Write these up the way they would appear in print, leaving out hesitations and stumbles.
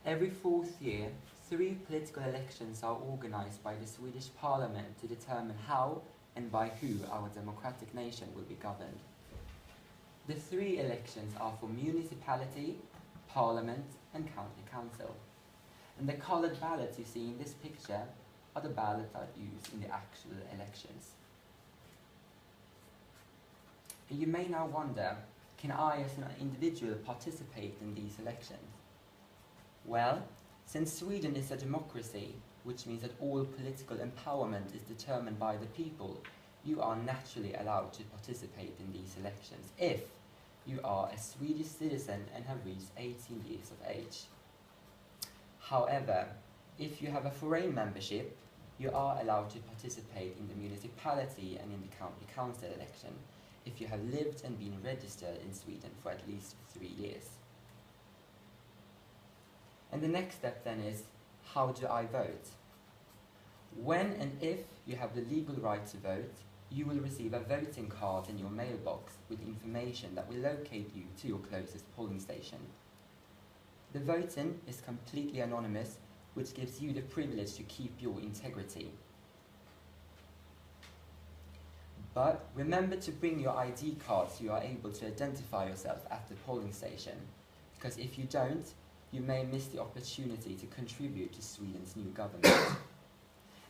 Every fourth year, 3 political elections are organised by the Swedish Parliament to determine how and by who our democratic nation will be governed. The 3 elections are for municipality, parliament and county council. And the coloured ballots you see in this picture are the ballots that are used in the actual elections. And you may now wonder, can I as an individual participate in these elections? Well, since Sweden is a democracy, which means that all political empowerment is determined by the people, you are naturally allowed to participate in these elections if you are a Swedish citizen and have reached 18 years of age. However, if you have a foreign membership, you are allowed to participate in the municipality and in the county council election if you have lived and been registered in Sweden for at least 3 years. And the next step then is, how do I vote? When and if you have the legal right to vote, you will receive a voting card in your mailbox with information that will locate you to your closest polling station. The voting is completely anonymous, which gives you the privilege to keep your integrity. But remember to bring your ID card so you are able to identify yourself at the polling station, because if you don't, you may miss the opportunity to contribute to Sweden's new government.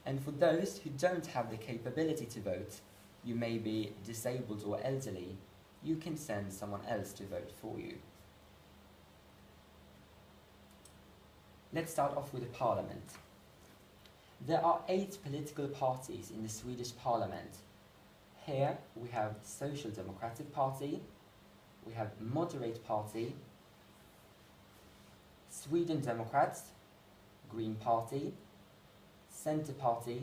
And for those who don't have the capability to vote, you may be disabled or elderly, you can send someone else to vote for you. Let's start off with the parliament. There are 8 political parties in the Swedish parliament. Here we have Social Democratic Party, we have Moderate Party, Sweden Democrats, Green Party, Centre Party,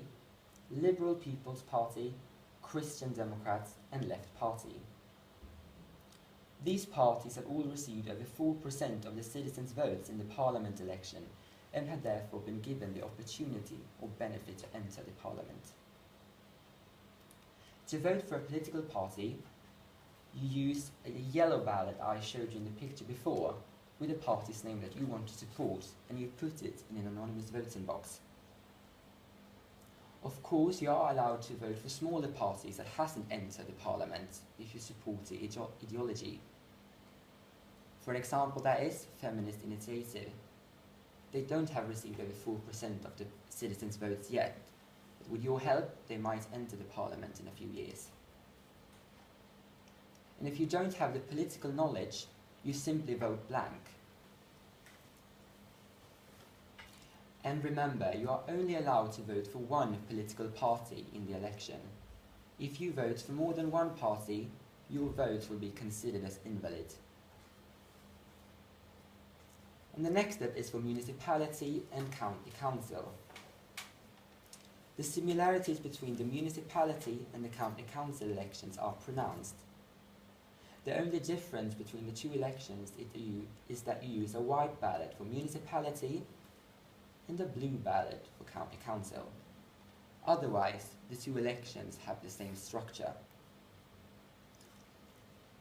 Liberal People's Party, Christian Democrats and Left Party. These parties have all received over 4% of the citizens' votes in the parliament election and have therefore been given the opportunity or benefit to enter the parliament. To vote for a political party, you use a yellow ballot I showed you in the picture before with a party's name that you want to support, and you put it in an anonymous voting box. Of course, you are allowed to vote for smaller parties that hasn't entered the parliament if you support the ideology. For an example, that is Feminist Initiative. They don't have received over 4% of the citizens' votes yet, but with your help, they might enter the parliament in a few years. And if you don't have the political knowledge, you simply vote blank. And remember, you are only allowed to vote for one political party in the election. If you vote for more than one party, your vote will be considered as invalid. And the next step is for municipality and county council. The similarities between the municipality and the county council elections are pronounced. The only difference between the 2 elections is that you use a white ballot for municipality and a blue ballot for county council. Otherwise, the 2 elections have the same structure.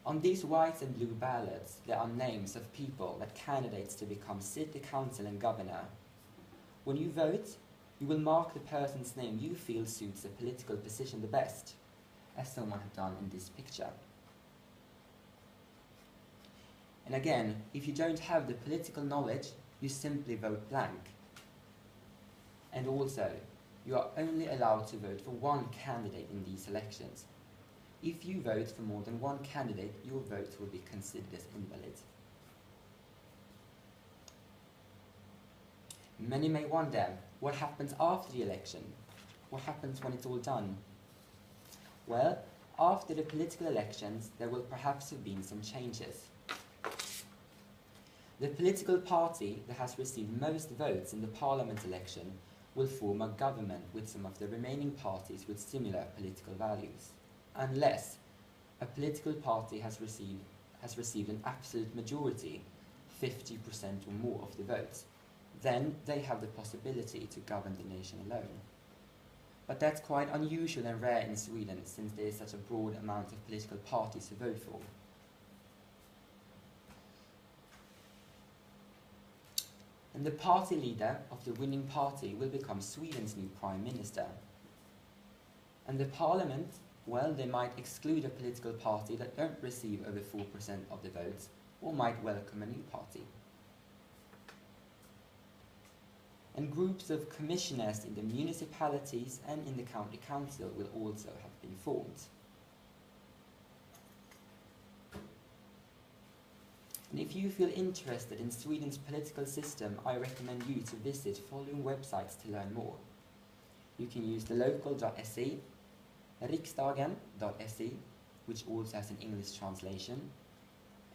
On these white and blue ballots, there are names of people that candidates to become city council and governor. When you vote, you will mark the person's name you feel suits the political position the best, as someone has done in this picture. And again, if you don't have the political knowledge, you simply vote blank. And also, you are only allowed to vote for one candidate in these elections. If you vote for more than one candidate, your vote will be considered as invalid. Many may wonder, what happens after the election? What happens when it's all done? Well, after the political elections, there will perhaps have been some changes. The political party that has received most votes in the parliament election will form a government with some of the remaining parties with similar political values, unless a political party has received an absolute majority, 50% or more of the votes. Then they have the possibility to govern the nation alone. But that's quite unusual and rare in Sweden, since there is such a broad amount of political parties to vote for. And And the party leader of the winning party will become Sweden's new prime minister. And the parliament, well, they might exclude a political party that don't receive over 4% of the votes, or might welcome a new party. And groups of commissioners in the municipalities and in the county council will also have been formed. And if you feel interested in Sweden's political system, I recommend you to visit following websites to learn more. You can use the local.se, riksdagen.se, which also has an English translation,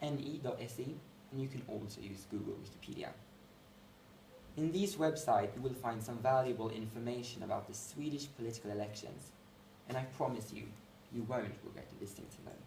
ne.se, and you can also use Google Wikipedia. In these websites, you will find some valuable information about the Swedish political elections, and I promise you, you won't regret listening to them.